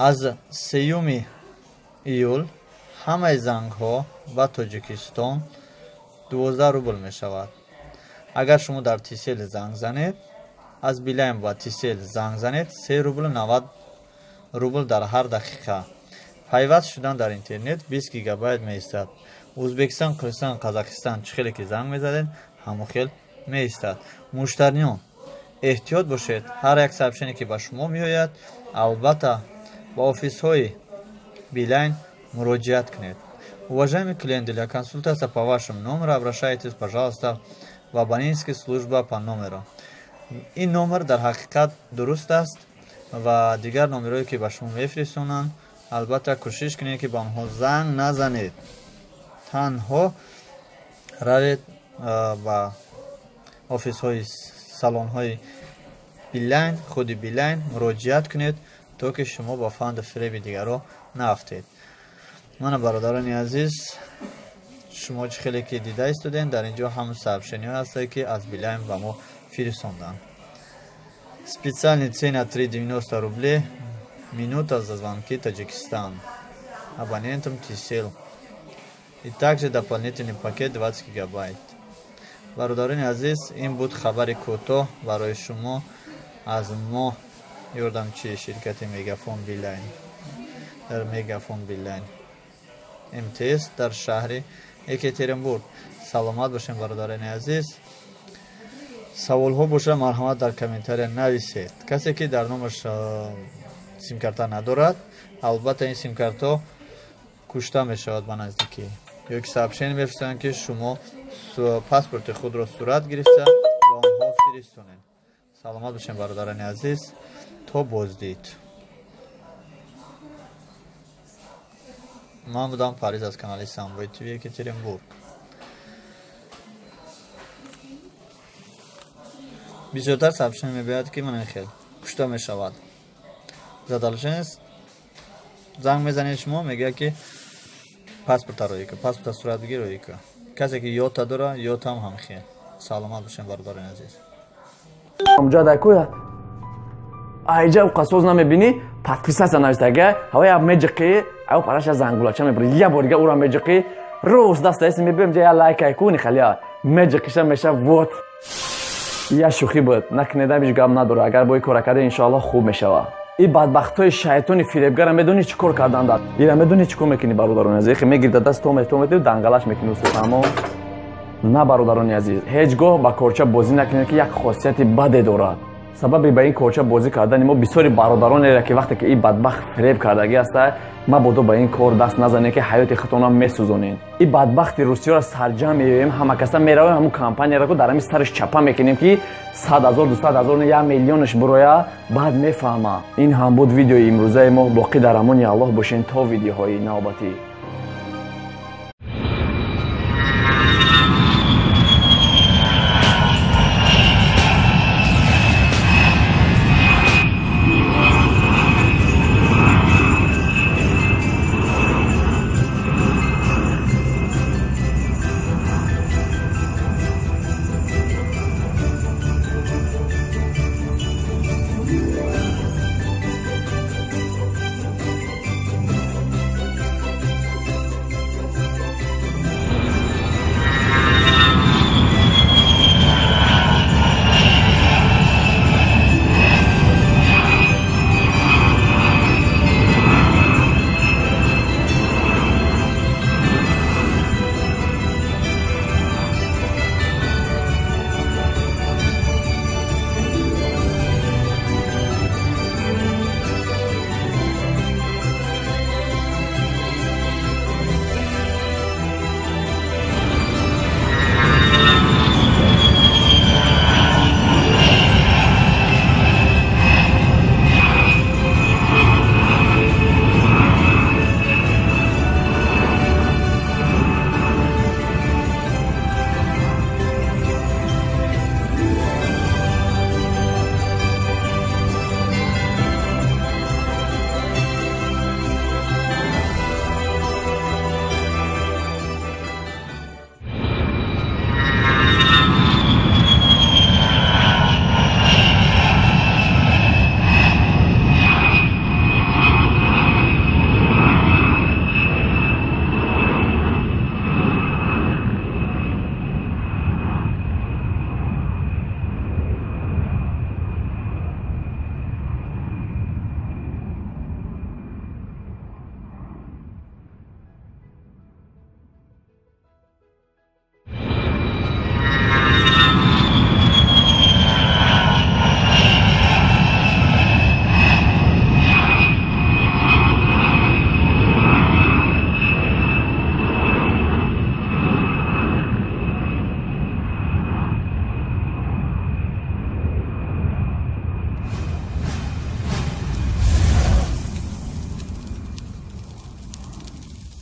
аз 3 июл ҳамаи зангҳо ба Тоҷикистон 12 рубл мешавад. агар шумо дар Тисел занг занед, аз Билайн ба Тисел занг занед, 3 рубл 90 рубл дар ҳар дақиқа. пайваст шудан дар интернет 20 гигабайт меистад. Ӯзбекистон, Қирғизистон, Қазақистон чӣ хеле ки занг мезанед, ҳамо хел меистад. муштариён эҳтиёт бошед, ҳар як сообщение ки ба шумо меояд, албатта ба офисҳои Билайн муроҷиат кунед. Уважаемые клиенты, для консультации по вашему номеру обращайтесь, пожалуйста, в абонентскую службу по номеру. این номер дар ҳақиқат дуруст аст ва дигар номерҳое ки ба шумо мефиристонанд, албатта кӯшиш кунед ки ба онҳо занг назанед. танҳо равед ба офисҳои салонҳои Билайн, худи Билайн муроҷиат кунед, то ки шумо ба фанду фреби дигарҳо нафтед. мана бародарони азиз, шумо чӣ хеле ки дида истоден, дар инҷо ҳамон сообщениҳое ҳастае ки аз Билайн ба мо фиристонданд. Специальная цена 3,90 рублей минута за звонки Таджикистан абонентам Тисел и также дополнительный пакет 20 гигабайт. бародарони азиз, ин буд хабари кӯтоҳ барои шумо аз мо ёрдамчии ширкати Мегафон Билайн дар Мегафон Билайн МТС дар шаҳри Екатеринбург. саломат бошем бародарони азиз. саволҳо боша марҳамат дар комментария нависед. касе ки дар номаш симкарта надорад, албатта ин симкартҳо кушта мешавад ба наздикӣ. ё ки сообщение мефиристанд ки шумо паспорти худро сурат гирифта ба онҳо фиристонед. саломат бошем бародарони азиз, то боздид. ман будам Париз аз канали Самбой ТВ Екатеринбург. бисёртар сообщение мебиёяд ки ман хел кушта мешавад. задалшен занг мезанед, шумо мегӯяд ки паспорта роика, паспорта сурат бигир роика. касе ки ёта дора, ётам ҳам хел. саломат бошем бародарони азиз. амҷадакуя айҷа қасоз намебини подписация навистага ҳавая меҷиқи ав параша зангулача мебри я борига ура меҷиқи роз дастаси мебем ҷа я лайкай куни халия меҷиқиша меша вот я шухи буд накнеда биш гап надора. агар бо кора карда иншоалло хуб мешава. и бадбахтои шайтони фиребгара медони чӣ кор карданда, ира медони чӣ кор мекунӣ бародарони азиз, мегирда даст то мети дангалаш мекунӣ усамо. на бародарони азиз, ҳеҷ гоҳ ба корча бозӣ накунед ки як хосияти баде дорад. сабаби ба ин корча бозӣ кардани мо бисёри бародаронеро ки вақте ки ин бадбахт фиреб кардагӣ аста, мабодо ба ин кор даст назанед ки ҳаёти худтонро месӯзонед. ин бадбахти русиёро сарҷам меёем, ҳама каса меравем ҳамун компанияро ки дар ҳамин сариш чапа мекунем ки 100,000 200,000 1 миллионш бироя баъд мефаҳма. ин ҳам буд видеои имрӯзаи мо. боқӣ дар амони аллоҳ бошен то видеоҳои навбатӣ.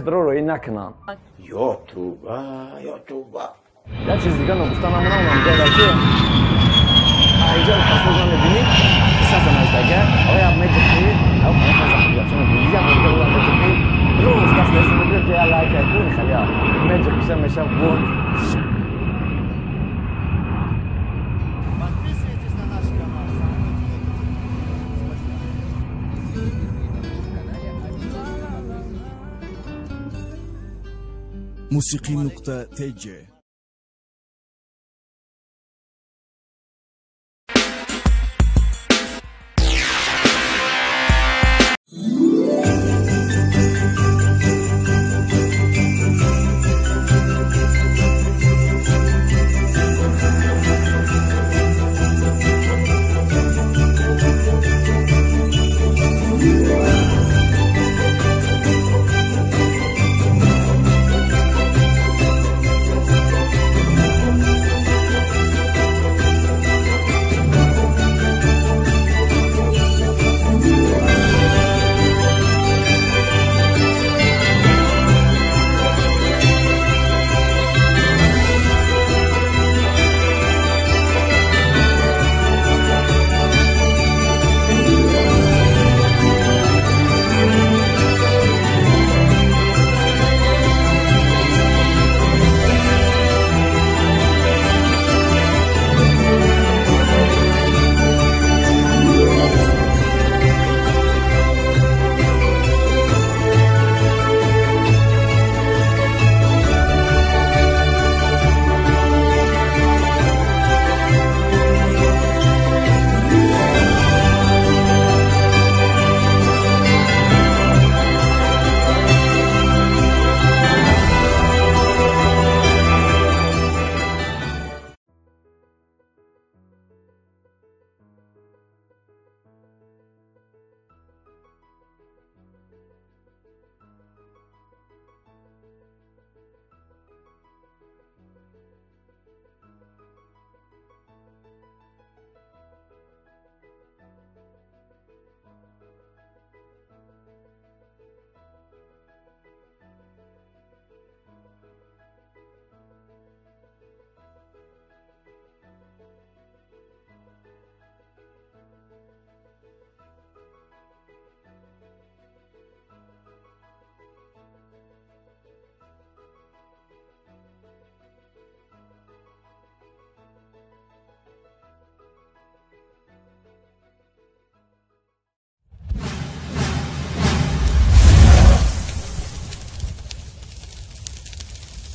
خودرو روی نکنن. یا توبه یا توبه. یه چیز دیگه نگفتم اما اونجا در که اینجا پاسپورت رو می‌بینی ساز نزدیکه آیا می‌جوکی او پاسپورت زنگوله چون می‌بینی یا می‌گه اون می‌جوکی روز دست می‌گیره که لایک کن خلیا می‌جوکی شما میشه بود. Подписывайтесь на наш канал. موسیقی نقطه تیجه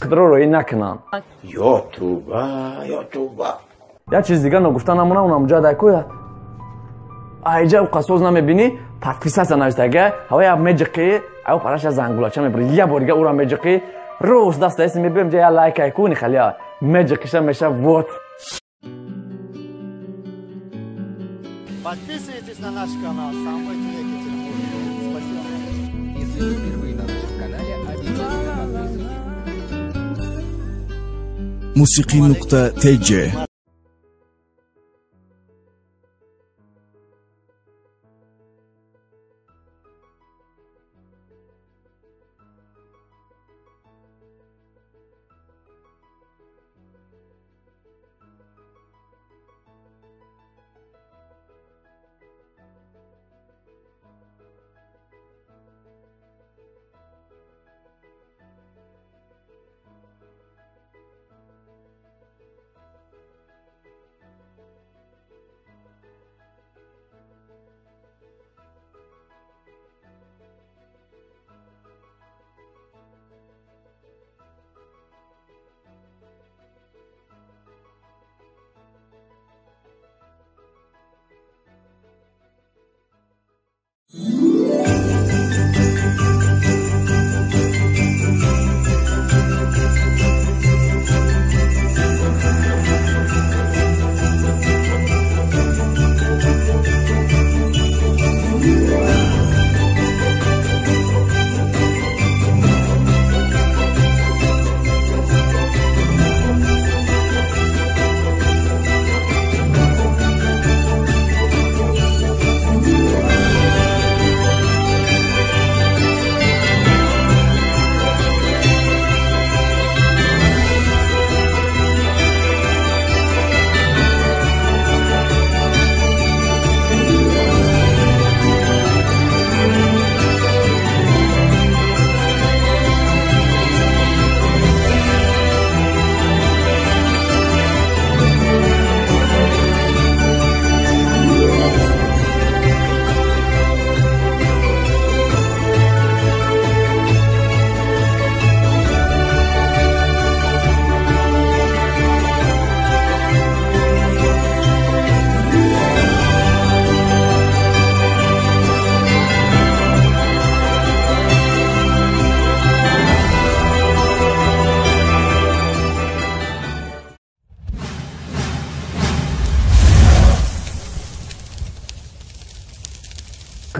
خودرو روی نکنن. یا توبه یا توبه. یه چیز دیگه نگفتن اما اونجا در که اینجا قصوز نمی‌بینی подписаться نزدیکه هوای می‌جوکی او پارش زنگوله چون می‌بری یه بار دیگه او را می‌جوکی روز دست می‌بینیم جای لایک کنی خلیا می‌جوکیش میشه вот. Подписывайтесь на наш канал. Самый Екатеринбург. Спасибо. Если вы впервые на нашем канале, обязательно подписывайтесь. موسیقی نقطه تیجه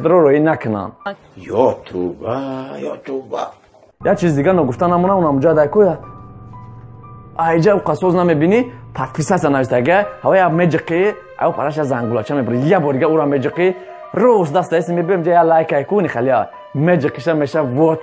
رو روی نکنن. یا توبه. یا چیز دیگه نگفتن نمونه اونم جا دکویا. ایجا قصوز نمیبینی подписаться نوشته هوای میجکی او پارش زنگولاچه میبری یه بارگه او را میجکی روز دست میبریم جای لایک ایکونی خلیا میجکیش میشه ووت